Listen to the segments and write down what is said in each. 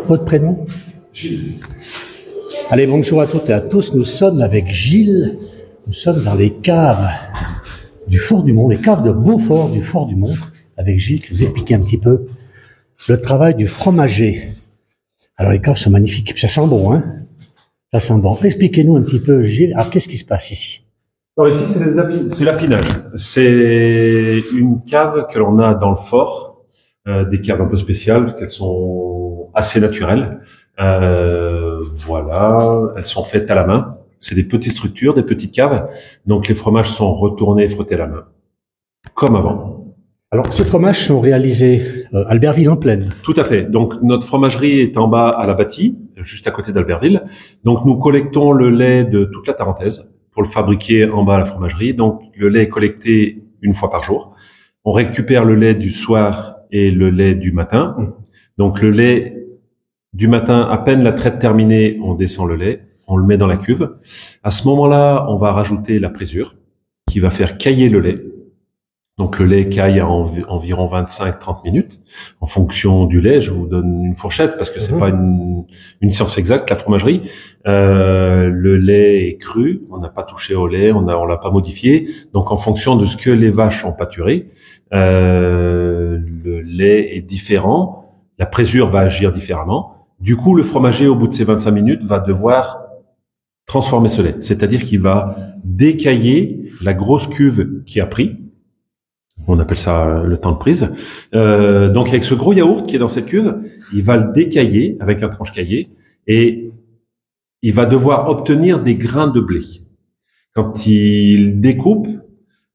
Votre prénom? Gilles. Allez, bonjour à toutes et à tous. Nous sommes avec Gilles. Nous sommes dans les caves du Fort du Mont, les caves de Beaufort du Fort du Mont, avec Gilles qui nous explique un petit peu le travail du fromager. Alors les caves sont magnifiques. Ça sent bon, hein? Ça sent bon. Expliquez-nous un petit peu, Gilles. Alors qu'est-ce qui se passe ici? Alors ici, c'est l'affinage. C'est une cave que l'on a dans le fort, des caves un peu spéciales, qu'elles sont assez naturelles. Voilà, elles sont faites à la main. C'est des petites structures, des petites caves. Donc les fromages sont retournés, frottés à la main, comme avant. Alors ces fromages sont réalisés à Albertville en plaine. Tout à fait. Donc notre fromagerie est en bas à la Bâtie, juste à côté d'Albertville. Donc nous collectons le lait de toute la Tarentaise pour le fabriquer en bas à la fromagerie. Donc le lait est collecté une fois par jour. On récupère le lait du soir et le lait du matin. Donc le lait du matin, à peine la traite terminée, on descend le lait, on le met dans la cuve. À ce moment-là, on va rajouter la présure qui va faire cailler le lait. Donc le lait caille à environ 25-30 minutes. En fonction du lait, je vous donne une fourchette parce que c'est pas une science exacte, la fromagerie. Le lait est cru, on n'a pas touché au lait, on l'a pas modifié. Donc en fonction de ce que les vaches ont pâturé, le lait est différent, la présure va agir différemment. Du coup, le fromager, au bout de ces 25 minutes, va devoir transformer ce lait. C'est-à-dire qu'il va décailler la grosse cuve qui a pris. On appelle ça le temps de prise. Donc avec ce gros yaourt qui est dans cette cuve, il va le décailler avec un tranche-caillé et il va devoir obtenir des grains de blé. Quand il découpe,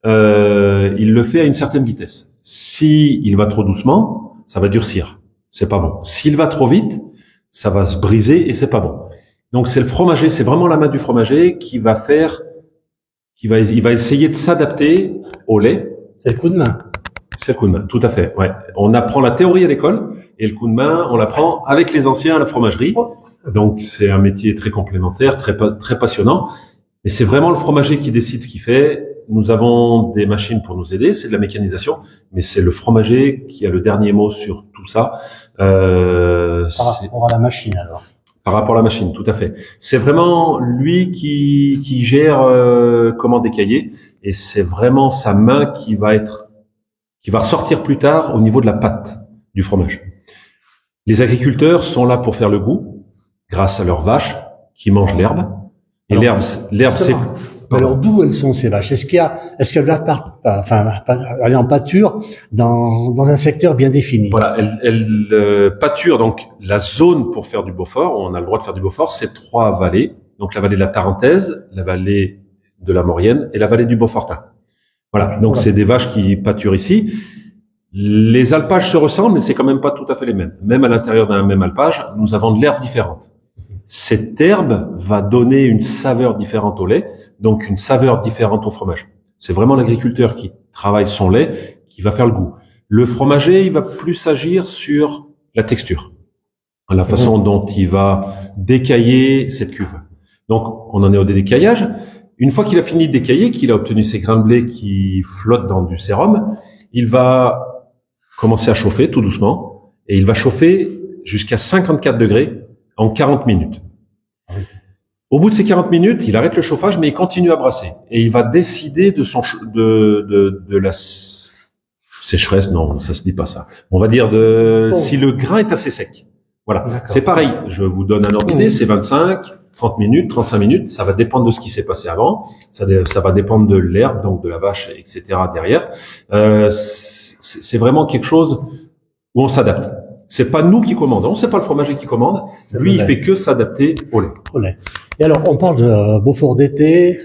il le fait à une certaine vitesse. Si il va trop doucement, ça va durcir. C'est pas bon. S'il va trop vite, ça va se briser et c'est pas bon. Donc c'est le fromager, c'est vraiment la main du fromager qui va faire, il va essayer de s'adapter au lait. C'est le coup de main. C'est le coup de main, tout à fait. Ouais. On apprend la théorie à l'école et le coup de main, on l'apprend avec les anciens à la fromagerie. Donc c'est un métier très complémentaire, très passionnant. Et c'est vraiment le fromager qui décide ce qu'il fait. Nous avons des machines pour nous aider, c'est de la mécanisation, mais c'est le fromager qui a le dernier mot sur tout ça. Par rapport à la machine alors. Par rapport à la machine, tout à fait. C'est vraiment lui qui gère comment décailler, et c'est vraiment sa main qui va ressortir plus tard au niveau de la pâte du fromage. Les agriculteurs sont là pour faire le goût, grâce à leurs vaches qui mangent l'herbe. Et l'herbe, c'est. Alors d'où elles sont ces vaches? Est-ce qu'elles aller en pâture dans un secteur bien défini? Voilà, elles pâturent donc la zone pour faire du Beaufort. On a le droit de faire du Beaufort, c'est 3 vallées. Donc la vallée de la Tarentaise, la vallée de la Maurienne et la vallée du Beaufortin. Voilà, donc c'est des vaches qui pâturent ici. Les alpages se ressemblent, mais c'est quand même pas tout à fait les mêmes. Même à l'intérieur d'un même alpage, nous avons de l'herbe différente. Cette herbe va donner une saveur différente au lait, donc une saveur différente au fromage. C'est vraiment l'agriculteur qui travaille son lait qui va faire le goût. Le fromager, il va plus agir sur la texture, la façon dont il va décailler cette cuve. Donc, on en est au décaillage. Une fois qu'il a fini de décailler, qu'il a obtenu ses grains de blé qui flottent dans du sérum, il va commencer à chauffer tout doucement et il va chauffer jusqu'à 54 degrés en 40 minutes. Au bout de ces 40 minutes, il arrête le chauffage, mais il continue à brasser. Et il va décider de la sécheresse. Non, ça se dit pas ça. On va dire si le grain est assez sec. Voilà. C'est pareil. Je vous donne un ordre d'idée. C'est 25, 30 minutes, 35 minutes. Ça va dépendre de ce qui s'est passé avant. Ça va dépendre de l'herbe, donc de la vache, etc. derrière. C'est vraiment quelque chose où on s'adapte. C'est pas nous qui commandons, c'est pas le fromager qui commande. Lui, il fait que s'adapter au lait. Et alors, on parle de Beaufort d'été.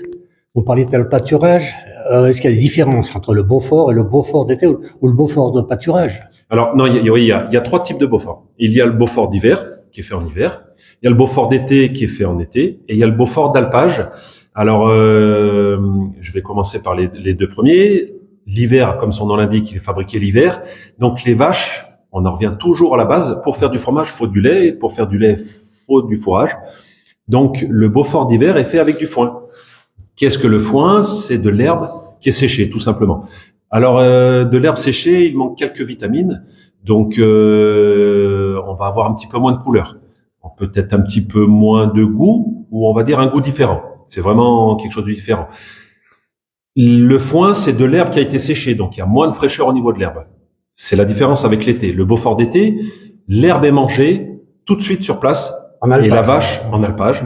Vous parliez de pâturage. Est-ce qu'il y a des différences entre le Beaufort et le Beaufort d'été ou le Beaufort de pâturage? Alors, non, il y a 3 types de Beaufort. Il y a le Beaufort d'hiver, qui est fait en hiver. Il y a le Beaufort d'été, qui est fait en été. Et il y a le Beaufort d'alpage. Alors, je vais commencer par les 2 premiers. L'hiver, comme son nom l'indique, il est fabriqué l'hiver. Donc, les vaches, on en revient toujours à la base. Pour faire du fromage, il faut du lait. Pour faire du lait, il faut du fourrage. Donc, le Beaufort d'hiver est fait avec du foin. Qu'est-ce que le foin? C'est de l'herbe qui est séchée, tout simplement. Alors, de l'herbe séchée, il manque quelques vitamines. Donc, on va avoir un petit peu moins de couleurs, peut-être un petit peu moins de goût, ou on va dire un goût différent. C'est vraiment quelque chose de différent. Le foin, c'est de l'herbe qui a été séchée, donc il y a moins de fraîcheur au niveau de l'herbe. C'est la différence avec l'été. Le Beaufort d'été, l'herbe est mangée tout de suite sur place, et la vache en alpage,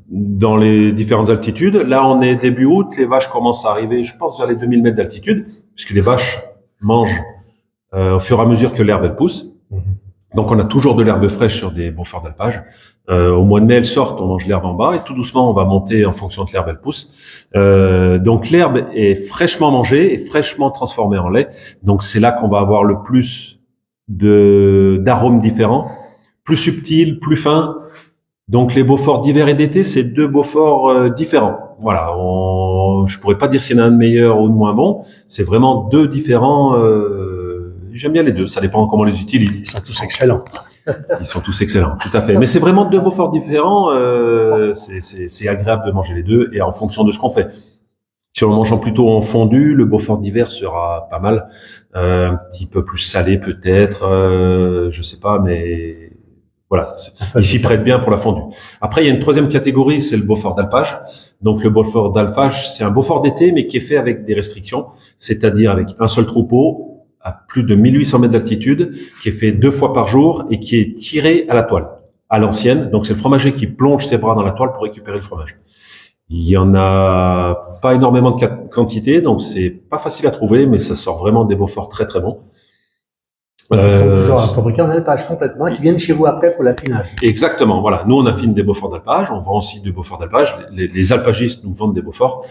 dans les différentes altitudes. Là, on est début août, les vaches commencent à arriver, je pense, vers les 2000 mètres d'altitude, puisque les vaches mangent au fur et à mesure que l'herbe elle pousse. Donc on a toujours de l'herbe fraîche sur des Beauforts d'alpage. Au mois de mai, elles sortent, on mange l'herbe en bas, et tout doucement, on va monter en fonction de l'herbe elle pousse. Donc l'herbe est fraîchement mangée et fraîchement transformée en lait. Donc c'est là qu'on va avoir le plus d'arômes différents, plus subtils, plus fins. Donc les Beauforts d'hiver et d'été, c'est deux Beauforts différents. Voilà, je pourrais pas dire s'il y en a un de meilleur ou de moins bon. C'est vraiment deux différents. J'aime bien les deux. Ça dépend comment on les utilise. Ils sont tous excellents. Ils sont tous excellents, tout à fait. Mais c'est vraiment deux Beauforts différents. C'est agréable de manger les deux et en fonction de ce qu'on fait. Si on le mange plutôt en fondu, le Beaufort d'hiver sera pas mal. Un petit peu plus salé peut-être. Je sais pas, mais voilà, il s'y prête bien pour la fondue. Après, il y a une troisième catégorie, c'est le Beaufort d'alpage. Donc le Beaufort d'alpage, c'est un Beaufort d'été, mais qui est fait avec des restrictions, c'est-à-dire avec un seul troupeau à plus de 1800 mètres d'altitude, qui est fait 2 fois par jour et qui est tiré à la toile, à l'ancienne. Donc c'est le fromager qui plonge ses bras dans la toile pour récupérer le fromage. Il y en a pas énormément de quantité, donc c'est pas facile à trouver, mais ça sort vraiment des Beauforts très très bons. Ils sont toujours fabriqués en alpage complètement, qui viennent chez vous après pour l'affinage. Exactement, voilà. Nous, on affine des Beauforts d'alpage, on vend aussi des Beauforts d'alpage. Les alpagistes nous vendent des Beauforts,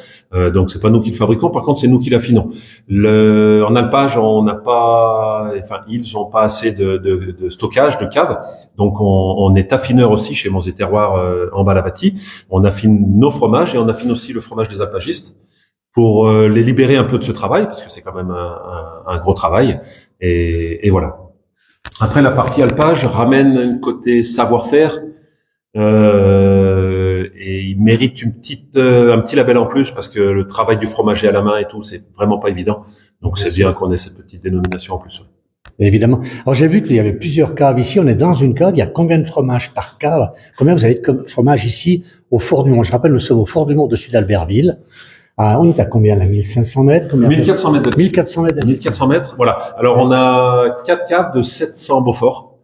donc c'est pas nous qui le fabriquons. Par contre, c'est nous qui l'affinons. En alpage, on n'a pas, enfin, ils ont pas assez de stockage, de cave, donc on est affineur aussi chez Monts et Terroirs en Bas-la-Bâtie. On affine nos fromages et on affine aussi le fromage des alpagistes pour les libérer un peu de ce travail, parce que c'est quand même un gros travail. Et voilà. Après, la partie alpage ramène un côté savoir-faire et il mérite un petit label en plus parce que le travail du fromager à la main et tout, c'est vraiment pas évident. Donc c'est bien qu'on ait cette petite dénomination en plus. Évidemment. Alors j'ai vu qu'il y avait plusieurs caves ici. On est dans une cave. Il y a combien de fromages par cave? Combien vous avez de fromages ici au Fort du Mont? Je rappelle, nous sommes au Fort du Mont au-dessus d'Albertville. Ah, on est à combien là? 1500 mètres? Combien? 1400 mètres. 1400 mètres. 1400 mètres, voilà. Alors on a 4 caves de 700 Beauforts.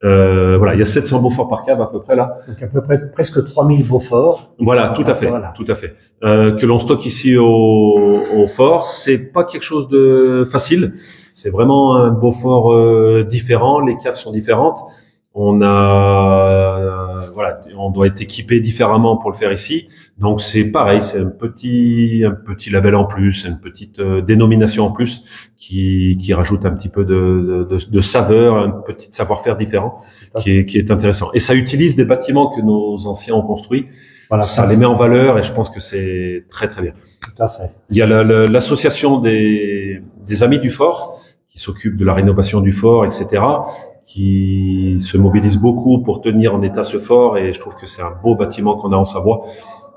Voilà, il y a 700 Beauforts par cave à peu près là. Donc à peu près presque 3000 Beauforts. Voilà, tout à fait, voilà. Tout à fait. Que l'on stocke ici au fort, c'est pas quelque chose de facile. C'est vraiment un Beaufort différent. Les caves sont différentes. On doit être équipé différemment pour le faire ici. Donc c'est pareil, c'est un petit label en plus, une petite dénomination en plus qui rajoute un petit peu de saveur, un petit savoir-faire différent qui est intéressant. Et ça utilise des bâtiments que nos anciens ont construits. Voilà, ça les met en valeur et je pense que c'est très très bien. Tout à fait. Il y a l'association des amis du fort qui s'occupe de la rénovation du fort, etc., qui se mobilise beaucoup pour tenir en état ce fort et je trouve que c'est un beau bâtiment qu'on a en Savoie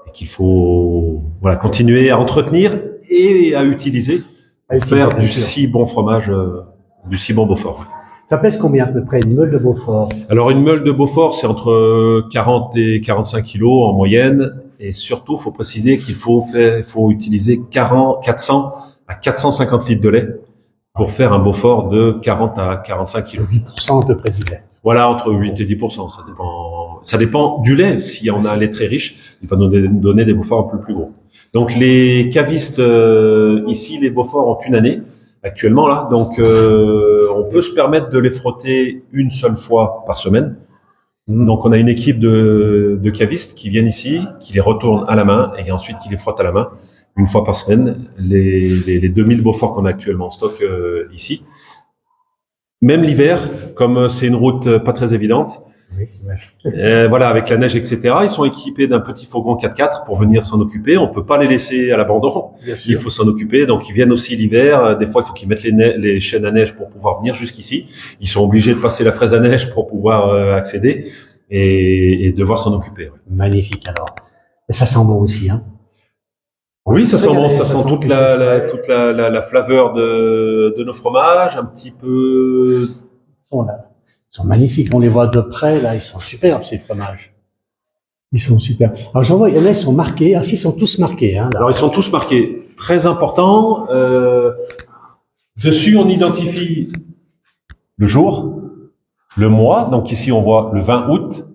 et qu'il faut continuer à entretenir et à utiliser pour faire du si bon fromage, du si bon Beaufort. Ça pèse combien à peu près une meule de Beaufort? Alors une meule de Beaufort, c'est entre 40 et 45 kilos en moyenne et surtout, faut préciser qu'il faut utiliser 400 à 450 litres de lait pour faire un Beaufort de 40 à 45 kilos. 10% à peu près du lait. Voilà, entre 8 et 10%. Ça dépend du lait. Si on a un lait très riche, il va nous donner des Beauforts un peu plus gros. Donc, les cavistes, ici, les Beauforts ont une année, actuellement, là. Donc, on peut se permettre de les frotter une seule fois par semaine. Donc, on a une équipe de cavistes qui viennent ici, qui les retournent à la main et ensuite qui les frottent à la main une fois par semaine, les 2000 Beauforts qu'on a actuellement en stock ici. Même l'hiver, comme c'est une route pas très évidente, voilà, avec la neige, etc., ils sont équipés d'un petit fourgon 4x4 pour venir s'en occuper. On peut pas les laisser à l'abandon. Il faut s'en occuper. Donc, ils viennent aussi l'hiver. Des fois, il faut qu'ils mettent les chaînes à neige pour pouvoir venir jusqu'ici. Ils sont obligés de passer la fraise à neige pour pouvoir accéder et devoir s'en occuper. Ouais. Magnifique, alors. Et ça sent bon aussi, hein? Oui, ça sent bon, ça sent toute la flaveur de nos fromages, un petit peu Ils sont magnifiques. On les voit de près, là. Ils sont superbes, ces fromages. Ils sont super. Alors, j'en vois, il y en a, ils sont marqués. Ah, si, ils sont tous marqués, hein, là. Alors, ils sont tous marqués. Très important. Dessus, on identifie le jour, le mois. Donc, ici, on voit le 20 août.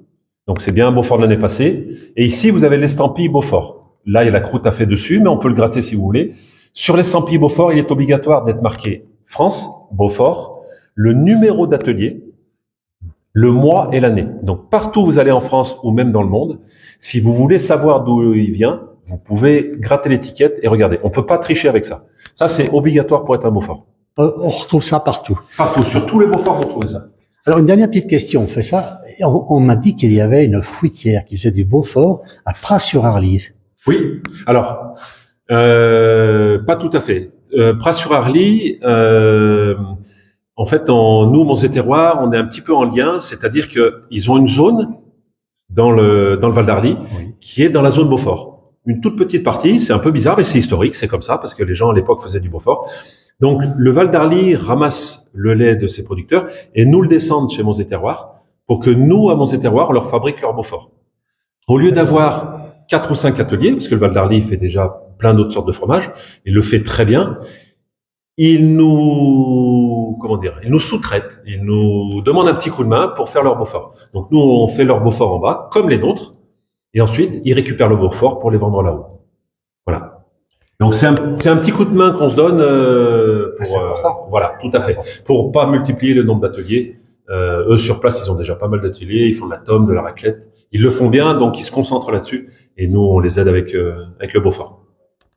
Donc, c'est bien un Beaufort de l'année passée. Et ici, vous avez l'estampille Beaufort. Là, il y a la croûte à fait dessus, mais on peut le gratter si vous voulez. Sur l'estampille Beaufort, il est obligatoire d'être marqué France, Beaufort, le numéro d'atelier, le mois et l'année. Donc, partout où vous allez en France ou même dans le monde, si vous voulez savoir d'où il vient, vous pouvez gratter l'étiquette et regarder. On peut pas tricher avec ça. Ça, c'est obligatoire pour être un Beaufort. On retrouve ça partout. Partout. Sur tous les Beauforts, vous trouvez ça. Alors, une dernière petite question. On fait ça. On m'a dit qu'il y avait une fruitière qui faisait du Beaufort à Pras-sur-Arly. Oui. Alors, pas tout à fait. Pras-sur-Arly, en fait, nous, Monts et Terroirs, on est un petit peu en lien, c'est-à-dire que ils ont une zone dans le Val d'Arly qui est dans la zone Beaufort. Une toute petite partie, c'est un peu bizarre, mais c'est historique, c'est comme ça, parce que les gens à l'époque faisaient du Beaufort. Donc, le Val d'Arly ramasse le lait de ses producteurs et nous le descendent chez Monts et Terroirs pour que nous, à Monts et Terroirs, on leur fabrique leur Beaufort. Au lieu d'avoir 4 ou 5 ateliers, parce que le Val d'Arly fait déjà plein d'autres sortes de fromages, il le fait très bien, ils nous sous-traitent, ils nous demandent un petit coup de main pour faire leur Beaufort. Donc nous, on fait leur Beaufort en bas, comme les nôtres, et ensuite, ils récupèrent le Beaufort pour les vendre là-haut. Voilà. Donc c'est un petit coup de main qu'on se donne voilà, tout à fait, pour pas multiplier le nombre d'ateliers. Eux sur place, ils ont déjà pas mal d'ateliers, ils font de la tome, de la raclette, ils le font bien, donc ils se concentrent là-dessus, et nous on les aide avec le Beaufort.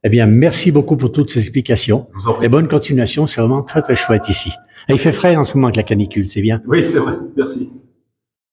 Eh bien, merci beaucoup pour toutes ces explications. Je vous en prie. Et bonne continuation, c'est vraiment très très chouette ici. Et il fait frais en ce moment avec la canicule, c'est bien. Oui, c'est vrai, merci.